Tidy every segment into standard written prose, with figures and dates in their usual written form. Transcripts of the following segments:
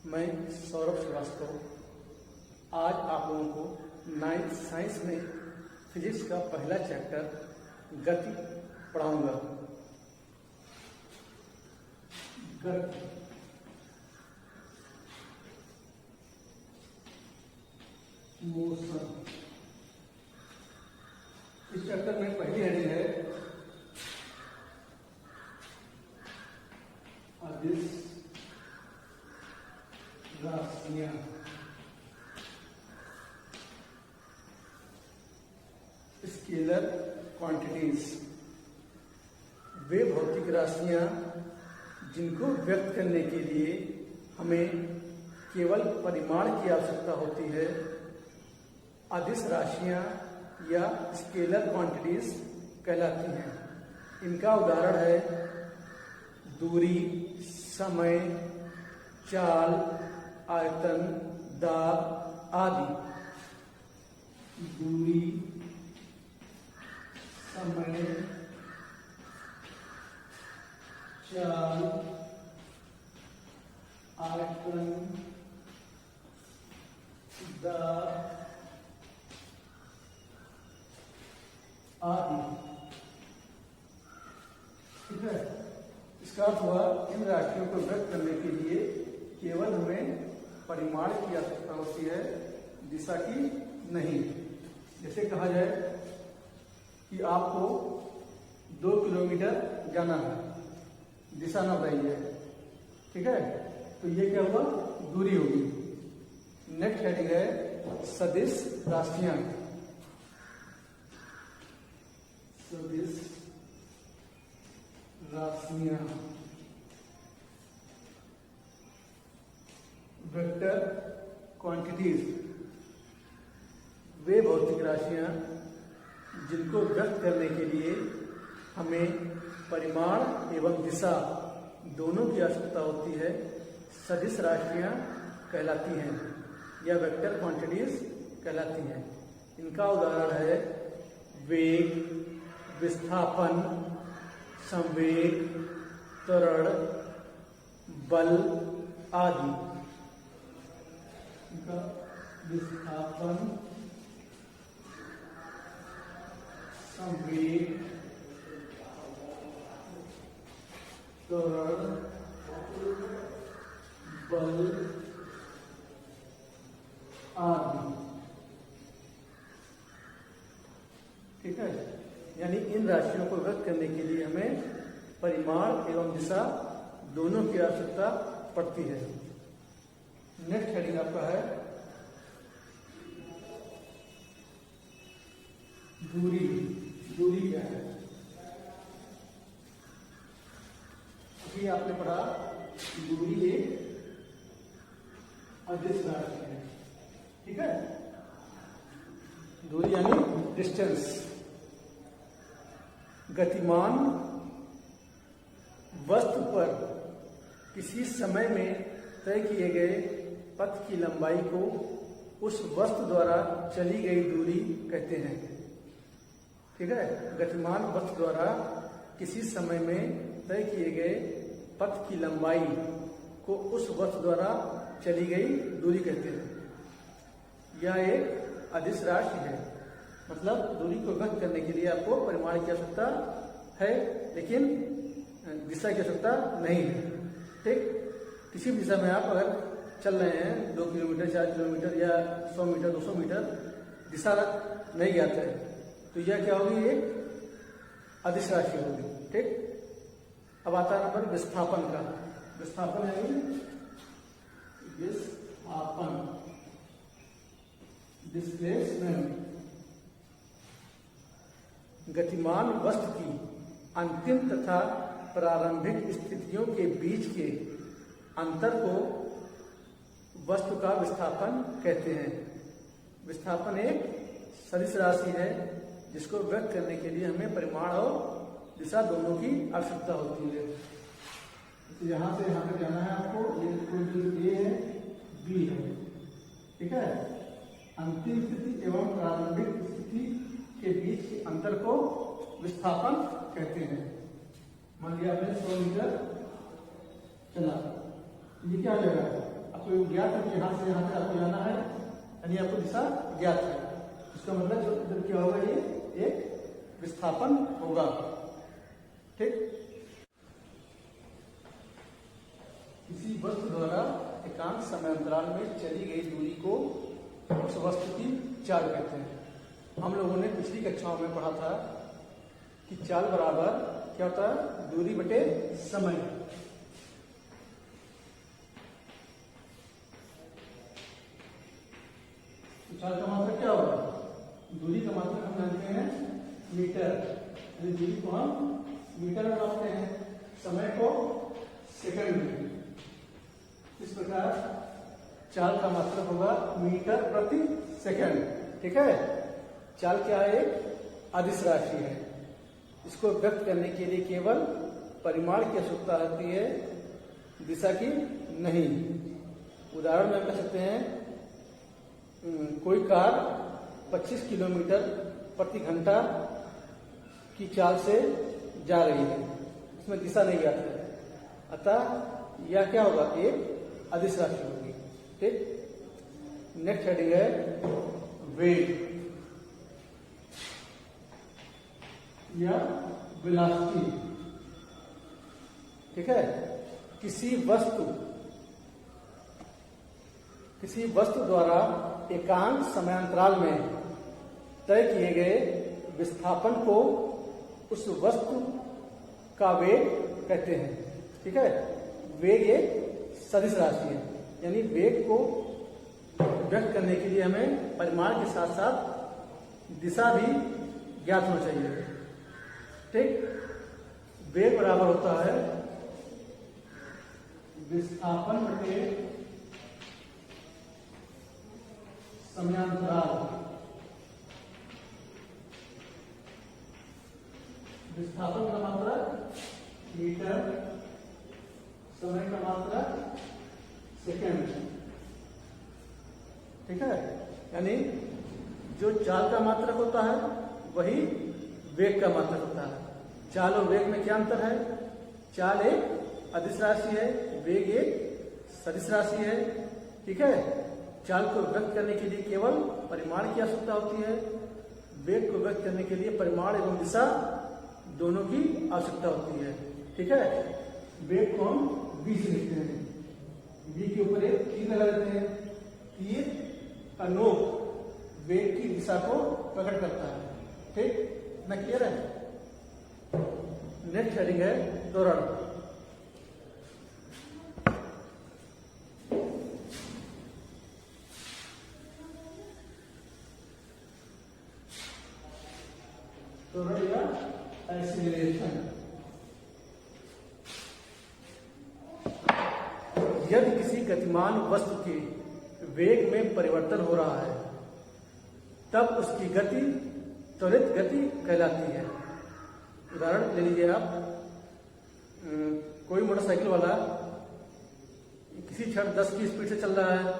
मैं सौरभ श्रीवास्तव आज आप लोगों को 9th साइंस में फिजिक्स का पहला चैप्टर गति पढ़ाऊंगा। गति मोशन, इस चैप्टर में पहली हेडिंग है अदिश राशियां। स्केलर क्वांटिटीज, वे भौतिक राशियां जिनको व्यक्त करने के लिए हमें केवल परिमाण की आवश्यकता होती है, अदिश राशियां या स्केलर क्वांटिटीज कहलाती हैं। इनका उदाहरण है दूरी, समय, चाल, आयतन, दाब आदि। दूरी, समय, चाल, आयतन, दाब आदि। ठीक है, इसका अर्थ हुआ इन राशियों को व्यक्त करने के लिए केवल हमें परिमाण की आवश्यकता होती है, दिशा की नहीं। जैसे कहा जाए कि आपको 2 किलोमीटर जाना है, दिशा न बताई जाए, ठीक है, तो ये क्या हुआ, दूरी होगी। नेक्स्ट हेडिंग है सदिश राशियां। सदिश राशियां, वेक्टर क्वांटिटीज, वे भौतिक राशियां जिनको व्यक्त करने के लिए हमें परिमाण एवं दिशा दोनों की आवश्यकता होती है, सदिश राशियां कहलाती हैं या वेक्टर क्वांटिटीज कहलाती हैं। इनका उदाहरण है वेग, विस्थापन, संवेग, त्वरण, बल आदि। विस्थापन, संवेग, त्वरण, बल आदि। ठीक है, यानी इन राशियों को व्यक्त करने के लिए हमें परिमाण एवं दिशा दोनों की आवश्यकता पड़ती है। नेक्स्ट हेडिंग आपका है दूरी। दूरी क्या है? अभी आपने पढ़ा दूरी एक अदिश राशि है, ठीक है। दूरी यानी डिस्टेंस। गतिमान वस्तु पर किसी समय में तय किए गए पथ की लंबाई को उस वस्तु द्वारा चली गई दूरी कहते हैं। ठीक है, गतिमान वस्तु द्वारा किसी समय में तय किए गए पथ की लंबाई को उस वस्तु द्वारा चली गई दूरी कहते हैं। यह एक अदिश राशि है, मतलब दूरी को व्यक्त करने के लिए आपको परिमाण की आवश्यकता है, लेकिन दिशा की आवश्यकता नहीं है। ठीक, किसी भी दिशा में आप अगर चल रहे हैं 2 किलोमीटर, 4 किलोमीटर या 100 मीटर, 200 मीटर, दिशा नहीं ज्ञात है, तो यह क्या होगी, एक अदिश राशि होगी। ठीक, अब आता है नंबर विस्थापन का। विस्थापन है विस्थापन, डिस्प्लेसमेंट। गतिमान वस्तु की अंतिम तथा प्रारंभिक स्थितियों के बीच के अंतर को वस्तु का विस्थापन कहते हैं। विस्थापन एक सदिश राशि है जिसको व्यक्त करने के लिए हमें परिमाण और दिशा दोनों की आवश्यकता होती है। तो यहां से यहां तक जाना है आपको, ये कोई ए है, बी है, ठीक है। अंतिम स्थिति एवं प्रारंभिक स्थिति के बीच के अंतर को विस्थापन कहते हैं। मान लिया आपने 100 मीटर चला, ये क्या हो जाएगा, अब आपको ज्ञात है कि यहाँ से यहाँ तक आपको जाना है, यानी आपको दिशा ज्ञात है। इसका मतलब क्या होगा, ये एक विस्थापन होगा। ठीक, किसी वस्तु द्वारा एकांक समयांतराल में चली गई दूरी को उस वस्तु की चाल कहते हैं। हम लोगों ने पिछली कक्षाओं में पढ़ा था कि चाल बराबर क्या होता है, दूरी बटे समय। तो चाल का मात्रक क्या होगा, दूरी का मात्रक हम जानते हैं मीटर, यानी दूरी को हम मीटर में मापते हैं, समय को सेकंड में। इस प्रकार चाल का मात्रक होगा मीटर प्रति सेकंड। ठीक है, चाल क्या है, एक अदिश राशि है। इसको व्यक्त करने के लिए केवल परिमाण की आवश्यकता होती है, दिशा की नहीं। उदाहरण में कह सकते हैं कोई कार 25 किलोमीटर प्रति घंटा की चाल से जा रही है, इसमें दिशा नहीं ज्ञात है, अतः यह क्या होगा, एक अदिश राशि होगी। ठीक, नेक्स्ट हेडिंग है वेग या वेलोसिटी। ठीक है, किसी वस्तु द्वारा एकांक समयांतराल में तय किए गए विस्थापन को उस वस्तु का वेग कहते हैं। ठीक है, वेग एक सदिश राशि है, यानी वेग को व्यक्त करने के लिए हमें परिमाण के साथ साथ दिशा भी ज्ञात होना चाहिए। ठीक, वेग बराबर होता है विस्थापन बटे समयांतराल। विस्थापन का मात्रक मीटर, समय का मात्रक सेकंड। ठीक है, यानी जो चाल का मात्रक होता है वही वेग का मात्रक होता है। चाल और वेग में क्या अंतर है, चाल एक अदिश राशि है, वेग एक सदिश राशि है। ठीक है, चाल को व्यक्त करने के लिए केवल परिमाण की आवश्यकता होती है, वेग को व्यक्त करने के लिए परिमाण एवं दिशा दोनों की आवश्यकता होती है। ठीक है, वेग को हम v से लिखते हैं, v के ऊपर एक तीर लगा देते हैं। तीर का नोक वेग की दिशा को प्रकट करता है। ठीक, इतना क्लियर है। नेक्स्ट हेडिंग है त्वरण। त्वरण या एक्सीलरेशन। यदि किसी गतिमान वस्तु के वेग में परिवर्तन हो रहा है तब उसकी गति त्वरित गति कहलाती है। उदाहरण ले लीजिए आप, कोई मोटरसाइकिल वाला किसी क्षण 10 की स्पीड से चल रहा है,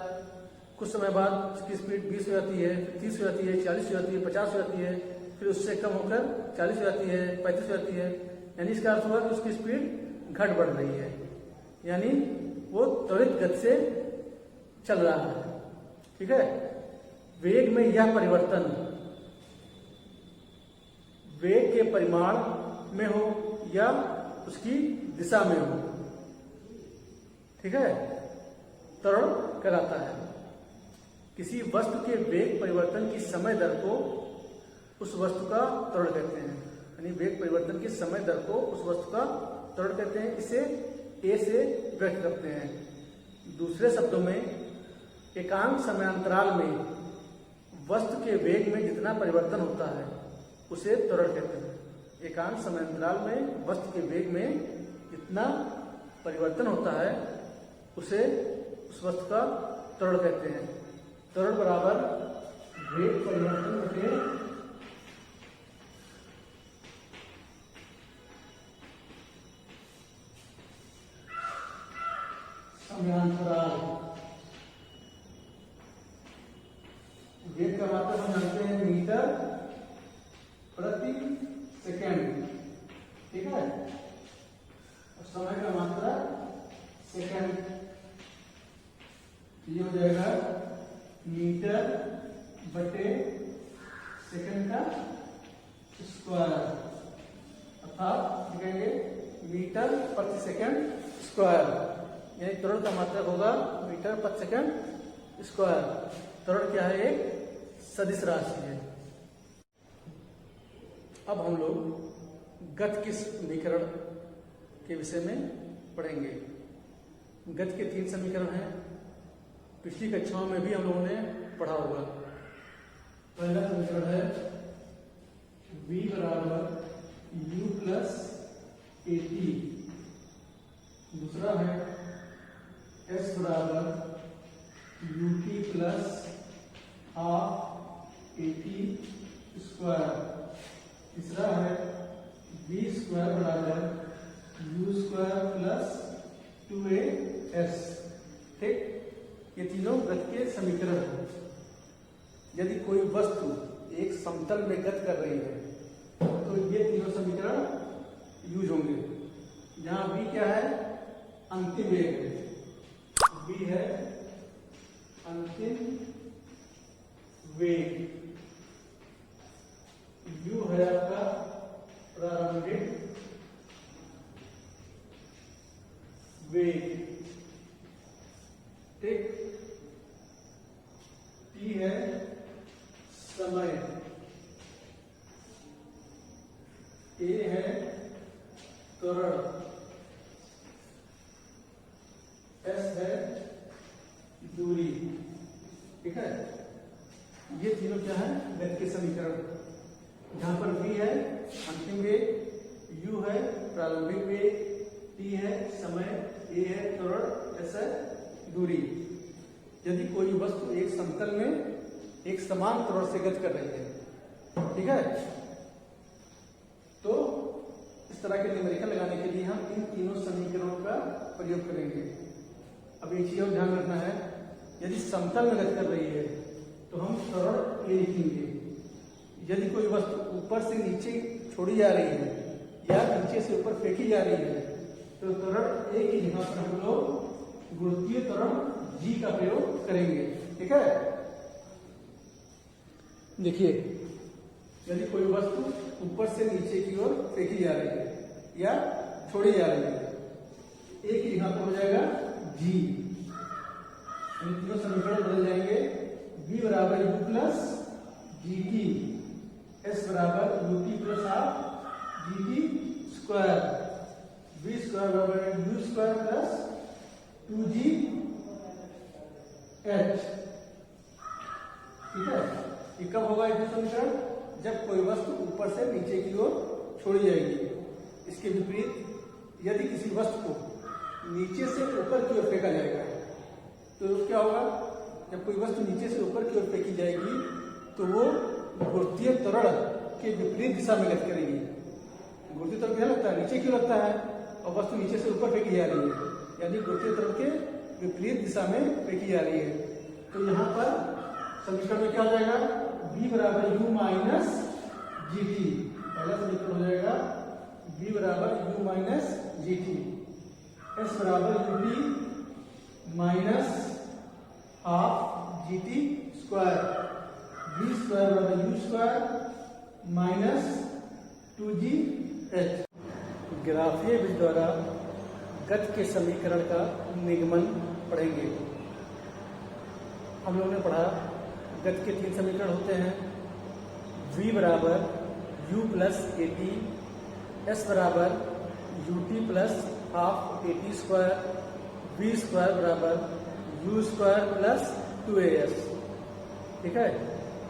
कुछ समय बाद उसकी स्पीड 20 हो जाती है, 30 हो जाती है, 40 हो जाती है, 50 हो जाती है, फिर उससे कम होकर 40 हो जाती है, 35 हो जाती है। यानी इसका अर्थ हुआ कि उसकी स्पीड घट बढ़ रही है, यानी वो त्वरित गति से चल रहा है। ठीक है, वेग में यह परिवर्तन वेग के परिमाण में हो या उसकी दिशा में हो, ठीक है, त्वरण कहलाता है। किसी वस्तु के वेग परिवर्तन की समय दर को उस वस्तु का त्वरण कहते हैं, यानी वेग परिवर्तन की समय दर को उस वस्तु का त्वरण कहते हैं। इसे ए से व्यक्त करते हैं। दूसरे शब्दों में, एकांक समयांतराल में वस्तु के वेग में जितना परिवर्तन होता है उसे त्वरण कहते हैं। एकांक समयांतराल में वस्तु के वेग में जितना परिवर्तन होता है उसे उस वस्तु का त्वरण कहते हैं। त्वरण बराबर वेग परिवर्तन बटे समयांतराल। वेग का मात्रक हम जानते हैं मीटर प्रति सेकंड, ठीक है, और समय का मात्रक सेकंड। तो ये हो जाएगा मीटर बटे सेकंड का स्क्वायर, अर्थात लिखेंगे मीटर प्रति सेकंड स्क्वायर, यानी त्वरण का मात्रक होगा मीटर प्रति सेकंड स्क्वायर। त्वरण क्या है? एक सदिश राशि है। अब हम लोग गति के समीकरण के विषय में पढ़ेंगे। गति के 3 समीकरण हैं, पिछली कक्षाओं में भी हम लोगों ने पढ़ा होगा। पहला समीकरण है v बराबर u प्लस at, दूसरा है s बराबर ut plus half at square, तीसरा है v स्क्वायर बराबर u स्क्वायर प्लस 2as। ठीक, ये तीनों गति के समीकरण हैं। यदि कोई वस्तु एक समतल में गति कर रही है तो ये तीनों समीकरण यूज होंगे। यहाँ v क्या है? अंतिम वेग है, v है अंतिम वेग, u है आपका प्रारंभिक वेग। ठीक, t है समय, a है त्वरण, s है दूरी। ठीक है, ये तीनों क्या है? गति के समीकरण। जहां पर v है अंतिम वेग, u है प्रारंभिक वेग, t है समय, a है त्वरण, s है दूरी। यदि कोई वस्तु एक समतल में एक समान त्वरण से गति कर रही है, ठीक है, तो इस तरह के न्यूमेरिकल लगाने के लिए हम इन तीनों समीकरणों का प्रयोग करेंगे। अब एक चीज और ध्यान रखना है, यदि समतल में गति कर रही है तो हम त्वरण ए लिखेंगे। यदि कोई वस्तु ऊपर से नीचे छोड़ी जा रही है या नीचे से ऊपर फेंकी जा रही है तो त्वरण ए की जगह पर हम लोग गुरुत्वीय त्वरण जी का प्रयोग करेंगे। ठीक है, देखिए, यदि कोई वस्तु ऊपर से नीचे की ओर फेंकी जा रही है या छोड़ी जा रही है, एक ही यहां पर हो जाएगा जी। तीनों समीकरण बदल जाएंगे। v बराबर u plus g t, s बराबर u t plus half g t square, v square बराबर u square plus 2g h। ठीक है, ये कब होगा ये समीकरण? जब कोई वस्तु ऊपर से नीचे की ओर छोड़ी जाएगी। इसके विपरीत यदि किसी वस्तु को नीचे से ऊपर की ओर फेंका जाएगा तो क्या होगा? जब कोई वस्तु नीचे से ऊपर की ओर फेंकी जाएगी तो वो गुरुत्वीय त्वरण के विपरीत दिशा में गति करेगी। गुरुत्वीय त्वरण क्या लगता है? नीचे क्यों लगता है, और वस्तु नीचे से ऊपर फेंकी जा रही है, यानी गुरुत्वीय त्वरण के विपरीत दिशा में फेंकी जा रही है। तो यहाँ पर समीकरण में क्या हो जाएगा? v बराबर u माइनस जी टी। पहला समीकरण हो जाएगा v बराबर u minus G T, s बराबर u T minus half g t square, v square बराबर u square minus 2g h। ग्राफीय विधि द्वारा गति के समीकरण का निगमन पढ़ेंगे। हम लोगों ने पढ़ा गति के 3 समीकरण होते हैं। v बराबर u plus a t, s बराबर u t plus half a t square, v square बराबर u स्क्वायर प्लस 2as। ठीक है,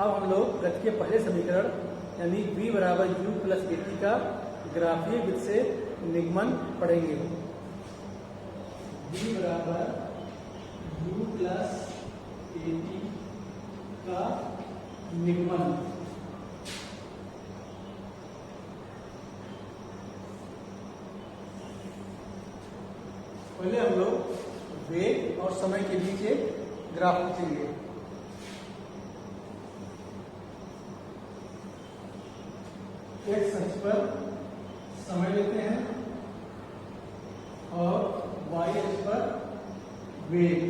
अब हम लोग गति के पहले समीकरण यानी v बराबर u प्लस ए टी का ग्राफीय विधि से निगमन पढ़ेंगे। v बराबर u प्लस ए टी का निगमन। पहले हम लोग वेग और समय के बीच एक ग्राफ खींचेंगे। एक्स अक्ष पर समय लेते हैं और वाई अक्ष पर वेग।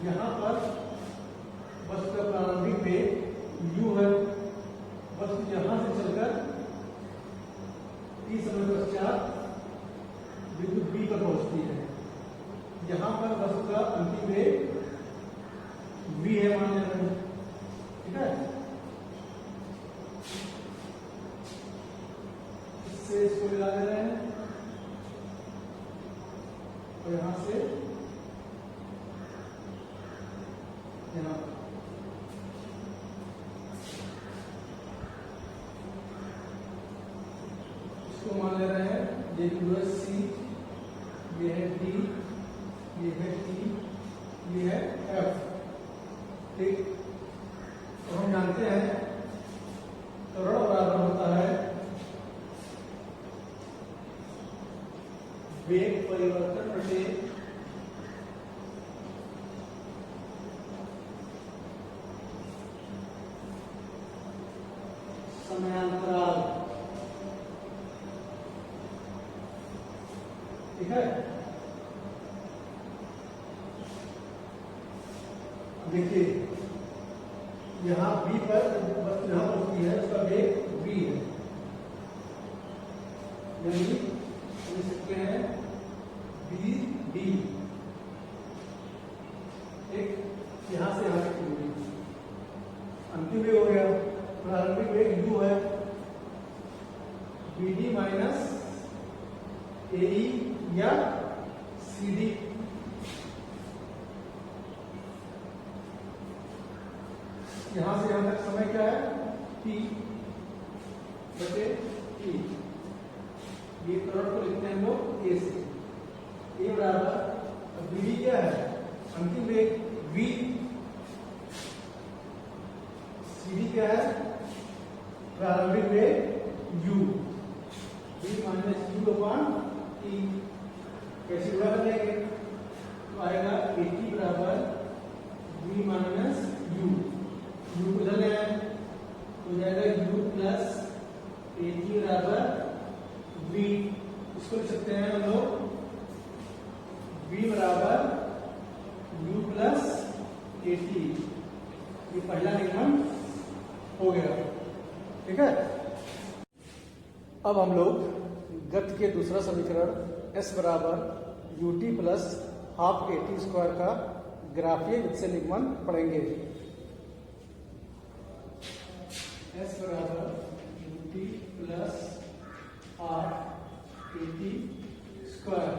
यहाँ पर वस्तु का प्रारंभिक वेग u है, वस्तु यहाँ से चलकर t समय पश्चात बिंदु B पर पहुंचती है। यहाँ पर वस्तु का अंतिम वेग v है मान लेते हैं, ठीक है। इससे इसको मिला दे रहे हैं और यहाँ से यहाँ इसको मान ले रहे हैं, ये C, ये है D, ये है T, ये है F, ठीक। तो हम जानते हैं त्वरण बराबर होता है वेग परिवर्तन बटे समयांतराल, ठीक है। देखिए यहाँ B पर वस्तु यहाँ होती है, उसका वेग v है, यानी लिख सकते हैं b d, एक यहाँ से यहाँ तक की दूरी। अंतिम वेग हो गया, प्रारंभिक वेग u है, bd माइनस ae या cd, यहां से यहां तक समय क्या है t बटे t। ये त्वरण को लिखते हैं हम लोग a से, a बराबर bd क्या है, अंतिम वेग v, cd क्या है, प्रारंभिक वेग u, v minus u upon t। कैसे गुणा कर देंगे, तो आएगा at बराबर v माइनस u, u को इधर ले आए तो हो जाएगा u प्लस at बराबर v। इसको लिख सकते हैं हम लोग v बराबर u प्लस at। ये पहला नियम हो गया, ठीक है। अब हम लोग गति के दूसरा समीकरण s बराबर ut plus half at square का ग्राफीय विधि से निगमन पढ़ेंगे। s बराबर ut plus half at square,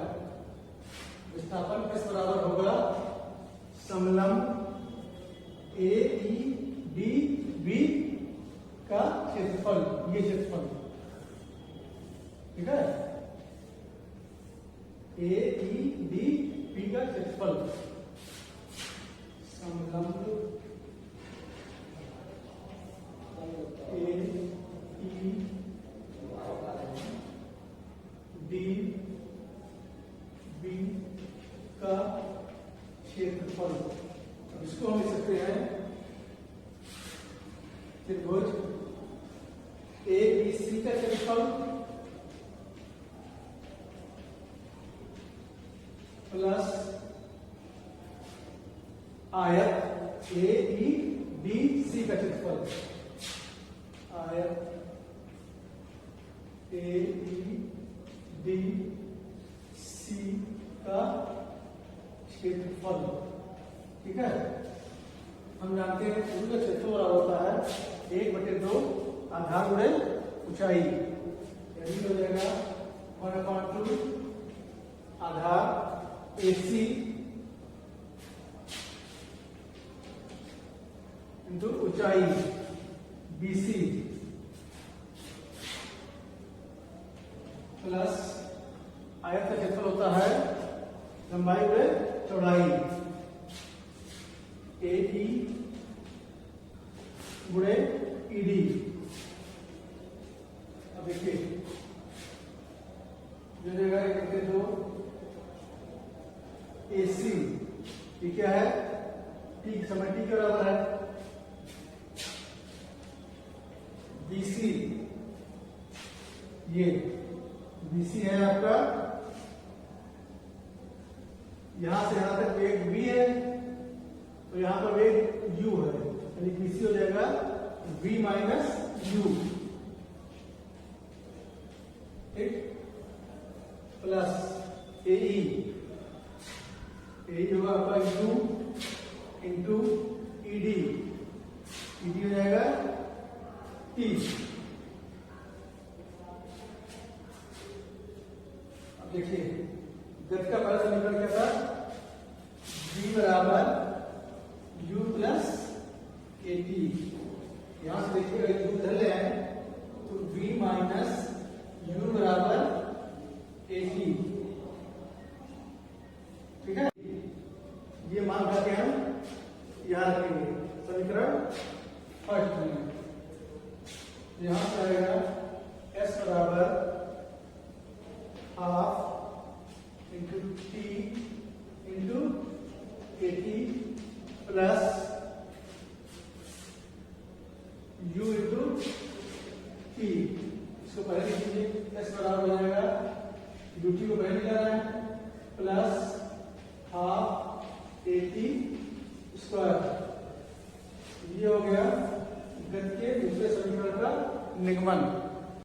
विस्थापन s बराबर होगा समलंब AEDB का क्षेत्रफल, ये क्षेत्रफल, ठीक है। AEDB का क्षेत्रफल समलंब AEDB का क्षेत्रफल। अब इसको हम लिख सकते हैं त्रिभुज ABC का क्षेत्रफल प्लस आयत AEDC का क्षेत्रफल, आयत AEDC का क्षेत्रफल, ठीक है। हम जानते हैं त्रिभुज का क्षेत्रफल बराबर होता है 1/2 आधार गुणे ऊंचाई, यानी हो जाएगा 1/2 आधार AC इंटू ऊंचाई BC प्लस आयत का क्षेत्रफल होता है लंबाई गुणे चौड़ाई AE गुणे ED। अब देखिए जो जगह 1/2 AC, ये क्या है, t समय t के बराबर है, BC, ये BC है आपका, यहां से यहां तक वेग v है, तो यहाँ पर वेग u है, यानी पीसी हो जाएगा v माइनस यू, ठीक, प्लस एई होगा आपका u इंटू ईडी, ईडी हो जाएगा टी। अब देखिए गति का पहला समीकरण क्या था, v बराबर u प्लस ए टी। यहां से देखिए अगर u धर ले आए तो v माइनस u बराबर ए टी, ठीक है। ये मान करके हम यहां रखेंगे समीकरण फर्स्ट में। यहां से आएगा s बराबर half into T into A T plus u into T. इसको पहले लिखिए, s बराबर हो जाएगा ut को पहले निकाला है plus half a t square. ये हो गया गति के दूसरे समीकरण का निगमन।